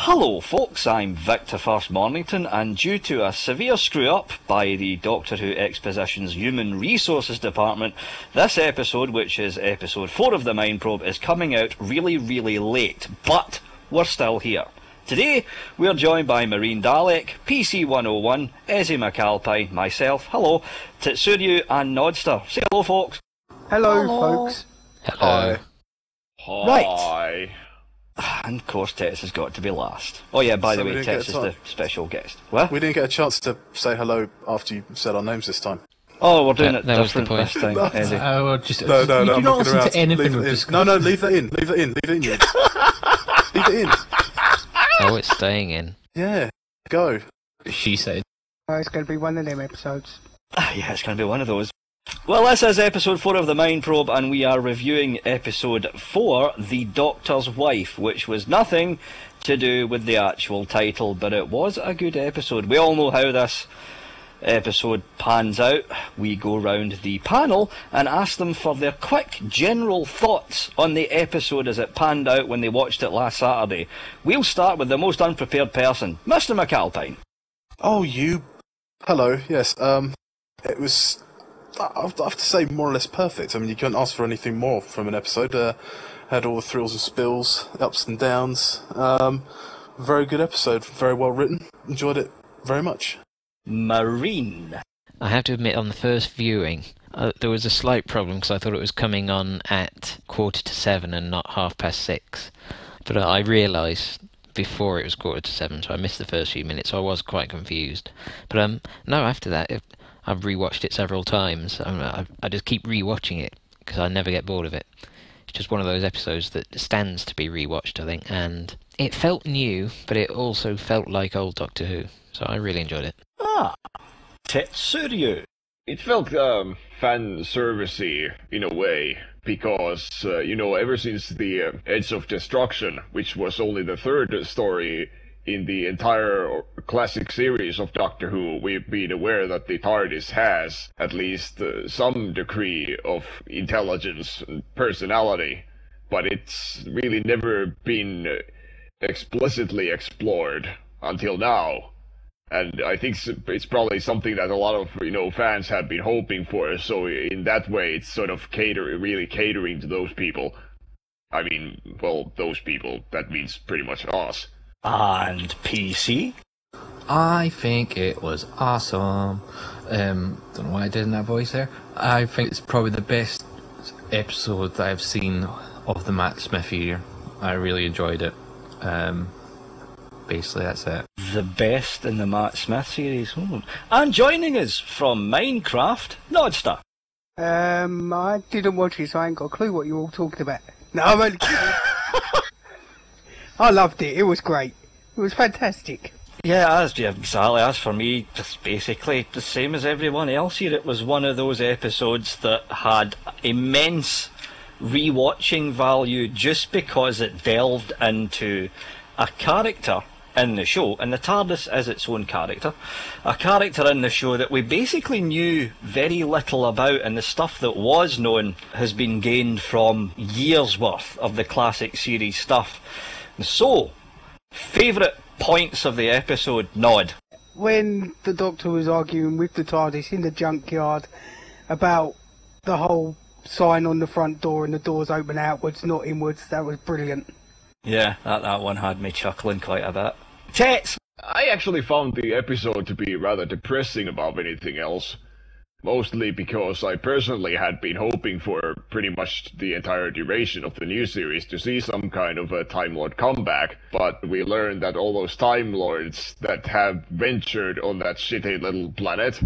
Hello folks, I'm Victor First Mornington, and due to a severe screw-up by the Doctor Who Exposition's Human Resources Department, this episode, which is episode 4 of the Mind Probe, is coming out really late, but we're still here. Today, we're joined by Marine Dalek, PC101, Ezzy McAlpine, myself, hello, Tetsuryu and Nodster. Say hello folks. Hello folks. Hello. Hi. Right. And of course Tets has got to be last. Oh yeah, by the way, Tets is the special guest. What? We didn't get a chance to say hello after you said our names this time. Oh, we're doing it that different was this time, Eddie. No, You do not listen to anything we've discussed. No, leave that in. Leave it in. Leave it in. Oh, it's staying in. Yeah, go. She said. It's going to be one of them episodes. Yeah, it's going to be one of those. Well, this is episode 4 of the Mind Probe, and we are reviewing episode 4, The Doctor's Wife, which was nothing to do with the actual title, but it was a good episode. We all know how this episode pans out. We go round the panel and ask them for their quick general thoughts on the episode as it panned out when they watched it last Saturday. We'll start with the most unprepared person, Mr. McAlpine. Oh, you. Hello. Yes. It was. I have to say, more or less perfect. I mean, you couldn't ask for anything more from an episode. Had all the thrills and spills, ups and downs. Very good episode. Very well written. Enjoyed it very much. Marine. I have to admit, on the first viewing, there was a slight problem because I thought it was coming on at 7:15 and not 6:30. But I realised before it was 7:15, so I missed the first few minutes, so I was quite confused. But no, after that, I've rewatched it several times. I just keep rewatching it because I never get bored of it. It's just one of those episodes that stands to be rewatched, I think, and it felt new, but it also felt like old Doctor Who, so I really enjoyed it. Ah, Tetsuryu. It felt fan-servicey in a way, because, ever since the Edge of Destruction, which was only the third story in the entire classic series of Doctor Who, we've been aware that the TARDIS has at least some degree of intelligence and personality, but it's really never been explicitly explored until now. And I think it's probably something that a lot of fans have been hoping for. So in that way, it's sort of really catering to those people. I mean, well, those people. That means pretty much us. And PC. I think it was awesome. Don't know why I did in that voice there. I think it's probably the best episode that I've seen of the Matt Smith year. I really enjoyed it. Basically, that's it. The best in the Matt Smith series. And joining us from Minecraft, Nodster. I didn't watch it, so I ain't got a clue what you're all talking about. No, I'm only kidding. I loved it. It was great. It was fantastic. Yeah, exactly. As for me, just basically the same as everyone else here. It was one of those episodes that had immense rewatching value just because it delved into a character in the show, and the TARDIS is its own character, a character in the show that we basically knew very little about, and the stuff that was known has been gained from years worth of the classic series stuff. So, favourite points of the episode, Nod? When the Doctor was arguing with the TARDIS in the junkyard about the whole sign on the front door and the doors open outwards, not inwards, that was brilliant. Yeah, that one had me chuckling quite a bit. Tets! I actually found the episode to be rather depressing above anything else. Mostly because I personally had been hoping for pretty much the entire duration of the new series to see some kind of a Time Lord comeback, but we learned that all those Time Lords that have ventured on that shitty little planet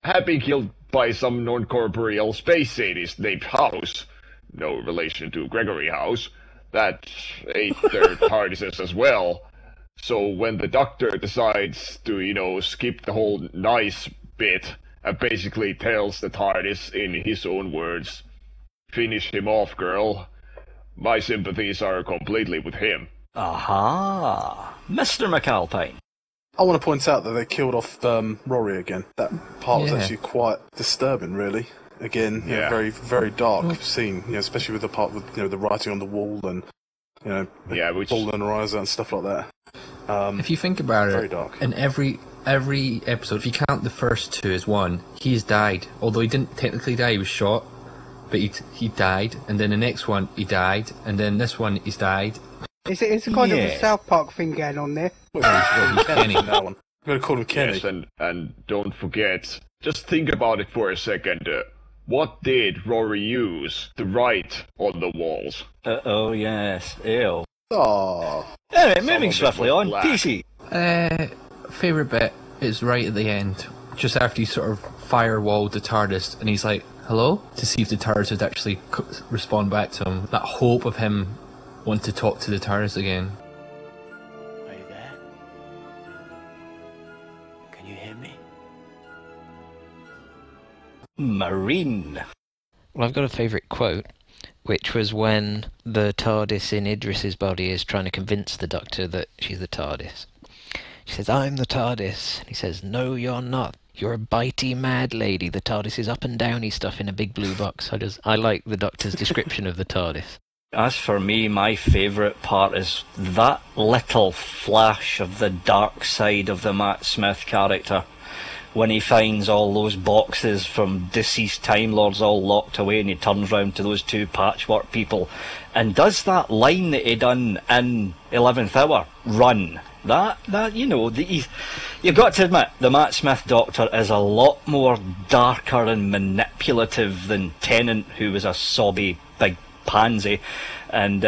have been killed by some non-corporeal space sadist named House, no relation to Gregory House, that ate their TARDISes as well. So when the Doctor decides to, skip the whole nice bit, and basically tells the TARDIS in his own words, "Finish him off, girl," my sympathies are completely with him. Aha! Mr. McAlpine. I want to point out that they killed off Rory again. That part was actually quite disturbing, really. Again, very, very dark scene, especially with the part with the writing on the wall and which falling eyes and stuff like that. If you think about Very it, dark. in every episode, if you count the first two as one, he's died. Although he didn't technically die, he was shot, but he died. And then the next one, he died. And then this one, he's died. It's a kind of Yeah. a South Park thing going on there. Well, he's Kenny. That one. I'm going to call him Kenny. Yes, and don't forget, just think about it for a second. What did Rory use to write on the walls? Oh, yes. Ew. Aww. Anyway, Some moving of it swiftly was on. black. PC. Favourite bit is right at the end, just after he sort of firewalled the TARDIS, and he's like, hello? To see if the TARDIS would actually respond back to him. That hope of him wanting to talk to the TARDIS again. Are you there? Can you hear me? Marine. Well, I've got a favourite quote, which was when the TARDIS in Idris's body is trying to convince the Doctor that she's the TARDIS. She says, I'm the TARDIS. And he says, no, you're not. You're a bitey mad lady. The TARDIS is up and downy stuff in a big blue box. I like the Doctor's description of the TARDIS. As for me, my favourite part is that little flash of the dark side of the Matt Smith character. When he finds all those boxes from deceased Time Lords all locked away, and he turns round to those two patchwork people and does that line that he done in 11th Hour, run. That you know, you've got to admit, the Matt Smith Doctor is a lot more darker and manipulative than Tennant, who was a sobby big pansy, and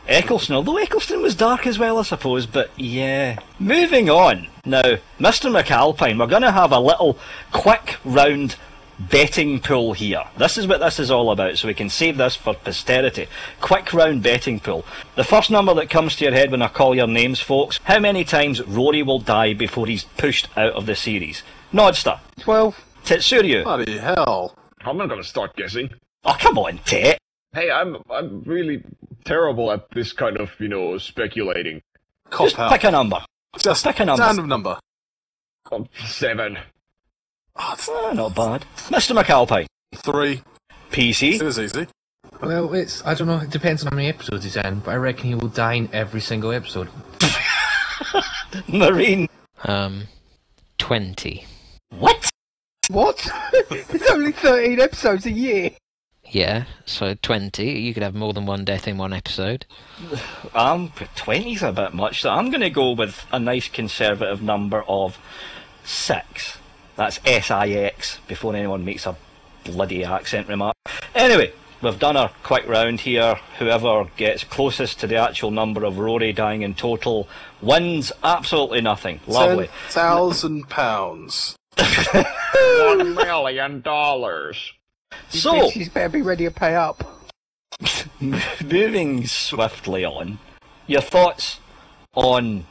Eccleston, although Eccleston was dark as well, I suppose, but yeah. Moving on. Now, Mr. McAlpine, we're going to have a little quick round betting pool here. This is what this is all about, so we can save this for posterity. Quick round betting pool. The first number that comes to your head when I call your names, folks, how many times Rory will die before he's pushed out of the series? Nodster. 12. Tetsuryu. Bloody hell. I'm not gonna start guessing. Oh, come on, Tet. Hey, I'm really terrible at this kind of, speculating. Cop Just out. pick a number. Just pick a number. Random number. 7. Oh, it's Not bad. Mr. McAlpine. 3. PC. It was easy. Well, I don't know, it depends on how many episodes he's in, but I reckon he will die in every single episode. Marine. 20. What? What? It's only 13 episodes a year. Yeah, so 20. You could have more than one death in one episode. 20's a bit much, so I'm going to go with a nice conservative number of 6. That's SIX, before anyone makes a bloody accent remark. Anyway, we've done our quick round here. Whoever gets closest to the actual number of Rory dying in total wins absolutely nothing. Lovely. £10,000. $1 million. So, She's better be ready to pay up. moving swiftly on, your thoughts on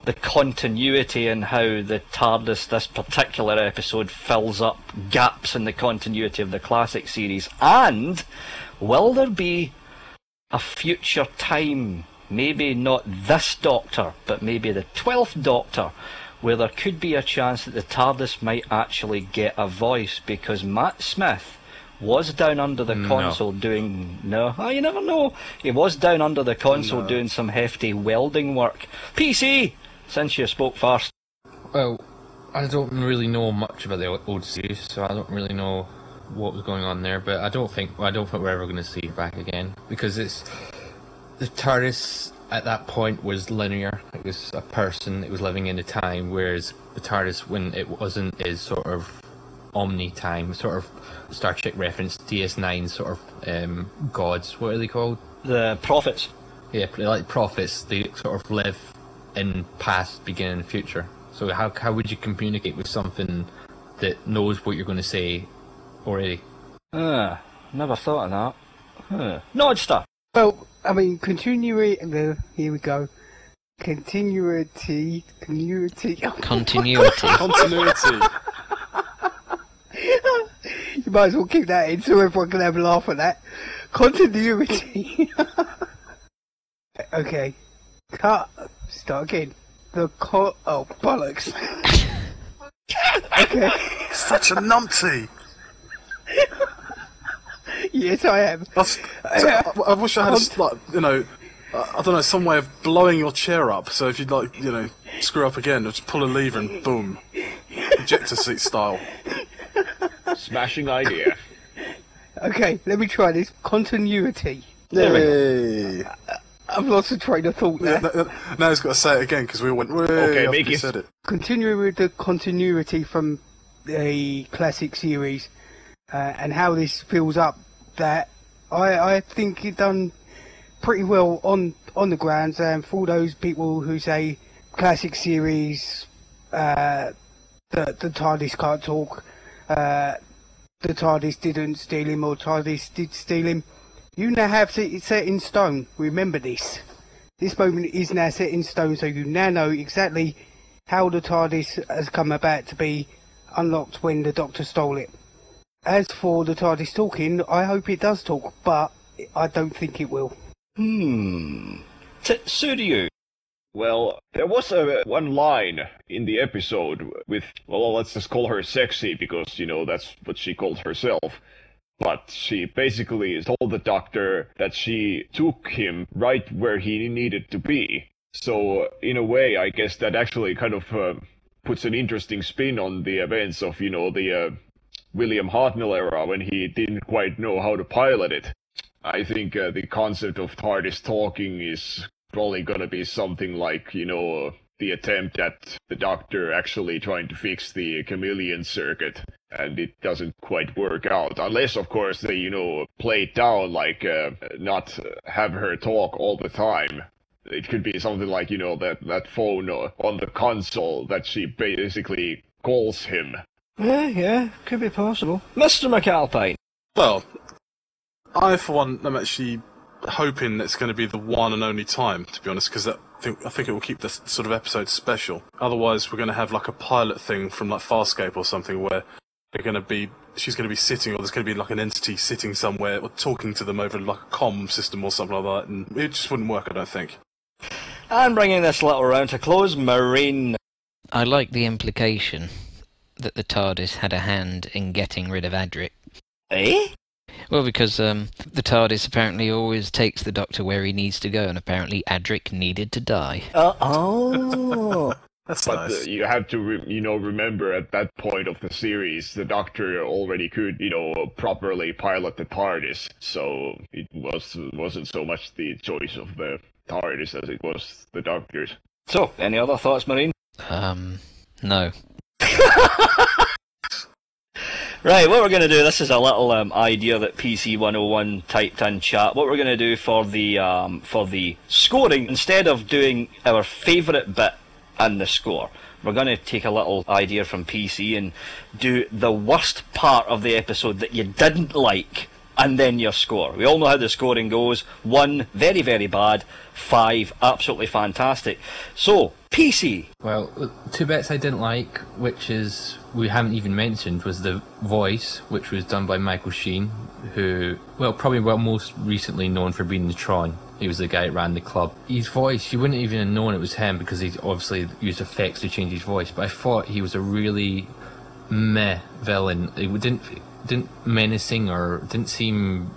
the continuity and how the TARDIS, this particular episode, fills up gaps in the continuity of the classic series, and will there be a future time, maybe not this Doctor, but maybe the 12th Doctor, where there could be a chance that the TARDIS might actually get a voice, because Matt Smith was down under the console doing... No, you never know. He was down under the console doing some hefty welding work. PC, since you spoke first. Well, I don't really know much about the old series, so I don't really know what was going on there, but I don't think we're ever going to see it back again, because it's... The TARDIS at that point was linear. It was a person, it was living in a time, whereas the TARDIS, when it wasn't, is sort of omni-time, sort of Star Trek reference, DS9 sort of gods, what are they called? The Prophets. Yeah, like prophets, they sort of live in past, beginning, and future. So how would you communicate with something that knows what you're going to say already? Never thought of that. Nodster. Well, I mean, continuity. Here we go. Continuity. Continuity. Continuity. You might as well keep that in so everyone can have a laugh at that. Continuity. Okay. Cut. Start again. Oh, bollocks. Okay. Such a numpty. Yes, I am. I wish I had, I don't know, some way of blowing your chair up. So if you'd like, screw up again, just pull a lever and boom, ejector seat style. Smashing idea. Okay, let me try this. Continuity. Yay! I've lost the train of thought there. Now he's got to say it again because we all went. Okay, after make he it. said it. Continuing with the continuity from the classic series and how this fills up that, I think it done pretty well on the grounds, and for all those people who say classic series, the TARDIS can't talk, the TARDIS didn't steal him, or TARDIS did steal him, you now have it set in stone. Remember this. This moment is now set in stone, so you now know exactly how the TARDIS has come about to be unlocked when the Doctor stole it. As for the TARDIS talking, I hope it does talk, but I don't think it will. Tsuryu. Well, there was one line in the episode with, well, let's just call her sexy, because, that's what she calls herself. But she basically told the Doctor that she took him right where he needed to be. So, in a way, I guess that actually kind of puts an interesting spin on the events of, the William Hartnell era, when he didn't quite know how to pilot it. I think the concept of TARDIS talking is probably gonna be something like, the attempt at the Doctor actually trying to fix the chameleon circuit, and it doesn't quite work out. Unless, of course, they, play it down, like, not have her talk all the time. It could be something like, that phone on the console that she basically calls him. Yeah, could be possible. Mr. McAlpine. Well, I, for one, am actually hoping it's going to be the one and only time, to be honest, because I think it will keep this sort of episode special. Otherwise, we're going to have like a pilot thing from like Farscape or something where she's going to be sitting, or there's going to be like an entity sitting somewhere or talking to them over like a comm system or something like that, and it just wouldn't work, I don't think. And bringing this little round to close, Marine. I like the implication that the TARDIS had a hand in getting rid of Adric. Eh? Well, because the TARDIS apparently always takes the Doctor where he needs to go, and apparently Adric needed to die. Oh. That's But nice. you have to, remember at that point of the series, the Doctor already could, properly pilot the TARDIS, so it wasn't so much the choice of the TARDIS as it was the Doctor's. So, any other thoughts, Marine? No. Right, what we're going to do, this is a little idea that PC 101 typed in chat. What we're going to do for the scoring, instead of doing our favourite bit and the score, we're going to take a little idea from PC and do the worst part of the episode that you didn't like, and then your score. We all know how the scoring goes. 1, very, very bad. 5, absolutely fantastic. So, PC. Well, 2 bits I didn't like, which is, we haven't even mentioned, was the voice, which was done by Michael Sheen, who, probably most recently known for being the Tron. He was the guy that ran the club. His voice, you wouldn't even have known it was him because he's obviously used effects to change his voice, but I thought he was a really meh villain. It didn't menacing or didn't seem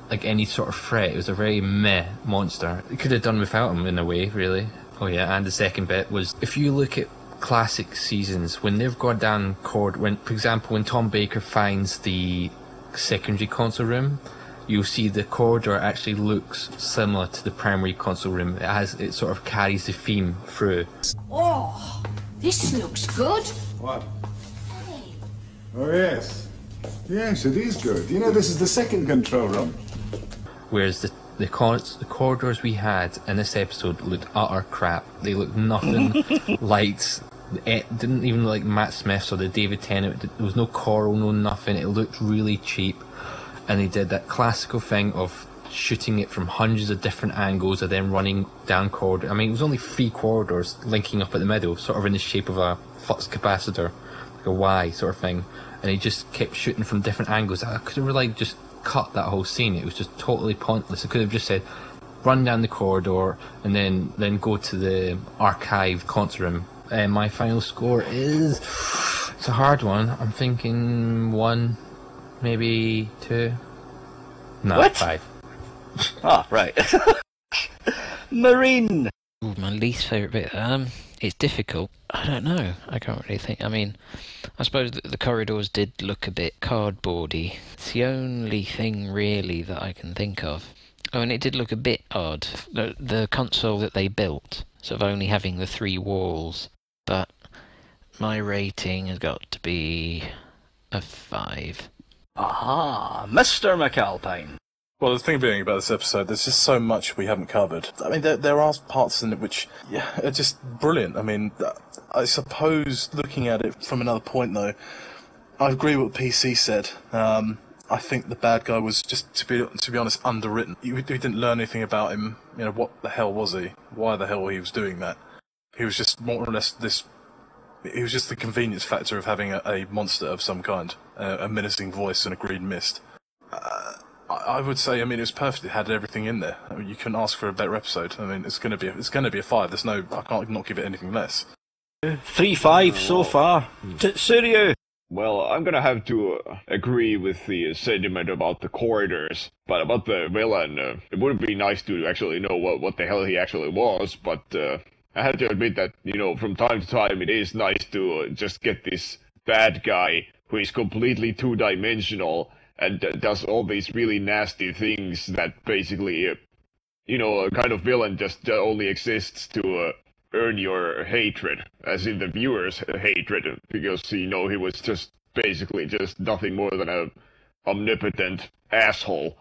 like any sort of threat. It was a very meh monster. It could have done without him in a way, really. Oh yeah, and the second bit was, if you look at classic seasons, when they've gone down for example, when Tom Baker finds the secondary console room, you'll see the corridor actually looks similar to the primary console room. It sort of carries the theme through. Oh, this looks good. What? Oh, yes. Yes, it is good. This is the second control room. Whereas the corridors we had in this episode looked utter crap. They looked nothing like... It didn't even look like Matt Smith's or the David Tennant. There was no coral, no nothing. It looked really cheap. And they did that classical thing of shooting it from hundreds of different angles and then running down corridor. I mean, it was only 3 corridors linking up at the middle, sort of in the shape of a flux capacitor, like a Y sort of thing. And he just kept shooting from different angles. I could have just cut that whole scene. It was just totally pointless. I could have just said, run down the corridor and then go to the archived concert room. My final score is... It's a hard one. I'm thinking 1, maybe 2... No, What? 5. Ah, right. Marine. Ooh, my least favourite bit. It's difficult. I don't know. I can't really think. I mean, I suppose the corridors did look a bit cardboardy. It's the only thing really that I can think of. Oh, and it did look a bit odd. The console that they built, sort of only having the 3 walls. But my rating has got to be a 5. Aha, Mr. McAlpine. Well, the thing being about this episode, there's just so much we haven't covered. I mean, there are parts in it which are just brilliant. I mean, I suppose looking at it from another point, though, I agree with what PC said. I think the bad guy was just, to be honest, underwritten. We didn't learn anything about him. You know, what the hell was he? Why the hell he was doing that? He was just more or less this. He was just the convenience factor of having a monster of some kind, a menacing voice and a green mist. I would say, I mean, it was perfect. It had everything in there. I mean, you couldn't ask for a better episode. I mean, it's going to be a 5. There's no, I can't not give it anything less. 3-5 so far. Tsuryu. Well, I'm gonna have to agree with the sentiment about the corridors, but about the villain, it would be nice to actually know what the hell he actually was, but I have to admit that, you know, from time to time it is nice to just get this bad guy who is completely two-dimensional and does all these really nasty things that basically, you know, a kind of villain just only exists to earn your hatred, as in the viewer's hatred, because, you know, he was just basically just nothing more than a omnipotent asshole.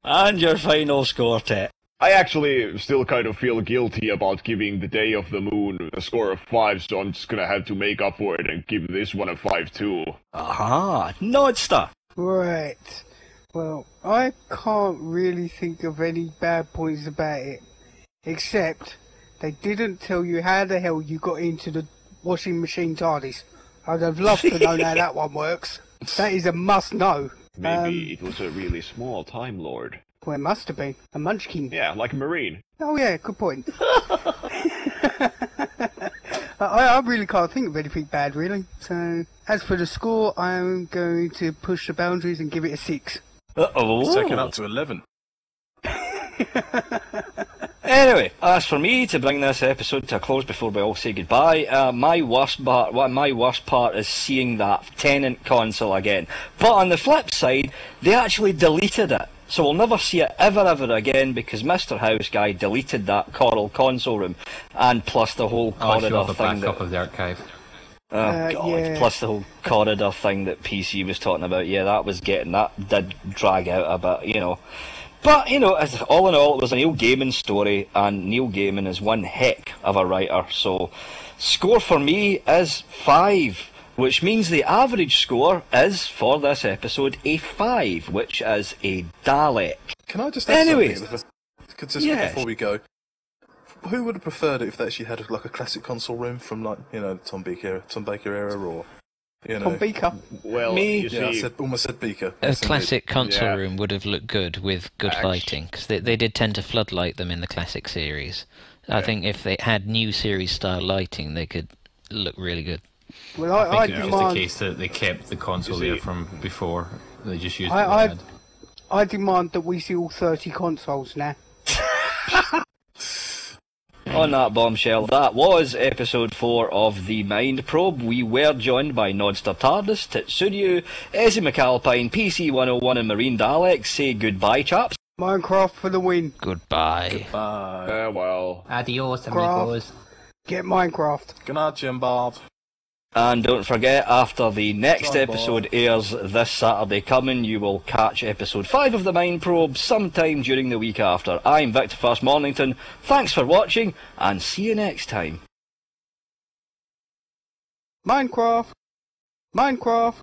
And your final score, Tet. I actually still kind of feel guilty about giving the Day of the Moon a score of 5, so I'm just gonna have to make up for it and give this one a 5 too. Aha, Nodster. Right. Well, I can't really think of any bad points about it, except they didn't tell you how the hell you got into the washing machine TARDIS. I'd have loved to know how that one works. That is a must-know. Maybe it was a really small Time Lord. Well, it must have been. A Munchkin. Yeah, like a Marine. Oh yeah, good point. I really can't think of anything bad, really. So, as for the score, I'm going to push the boundaries and give it a 6. Uh-oh. It's taken up to 11. Anyway, as for me, to bring this episode to a close before we all say goodbye, my worst part is seeing that Tenant console again. But on the flip side, they actually deleted it. So we'll never see it ever again because Mr. House Guy deleted that Coral console room, and plus the whole corridor thing. Backup of the archive. Oh God! Yeah. Plus the whole corridor thing that PC was talking about. Yeah, that did drag out a bit, you know. But, you know, all in all, it was a Neil Gaiman story, and Neil Gaiman is one heck of a writer. So, score for me is 5, which means the average score is, for this episode, a 5, which is a Dalek. Can I just ask Anyway, something before we go? Who would have preferred it if they actually had like a classic console room from, like, you know, Tom Baker era, or, you know? Tom Beaker. Well, Me? you see, I almost said Beaker. A Yes, classic console Yeah. room would have looked good with good lighting, because they did tend to floodlight them in the classic series. I think if they had new series style lighting, they could look really good. Well, I I think it's just demand. the case that they kept the console You there see- from before. They just used I- it. I demand that we see all 30 consoles now. On that bombshell, that was episode 4 of The Mind Probe. We were joined by Nodster TARDIS, Tsuryu, Ezzy McAlpine, PC101 and Marine Dalek. Say goodbye, chaps. Minecraft for the win. Goodbye. well, Adios, amigos. Get Minecraft. Good night, Jim Bob. And don't forget, after the next John episode airs this Saturday coming, you will catch episode 5 of The Mind Probe sometime during the week after. I'm Victor First Mornington. Thanks for watching, and see you next time. Minecraft. Minecraft.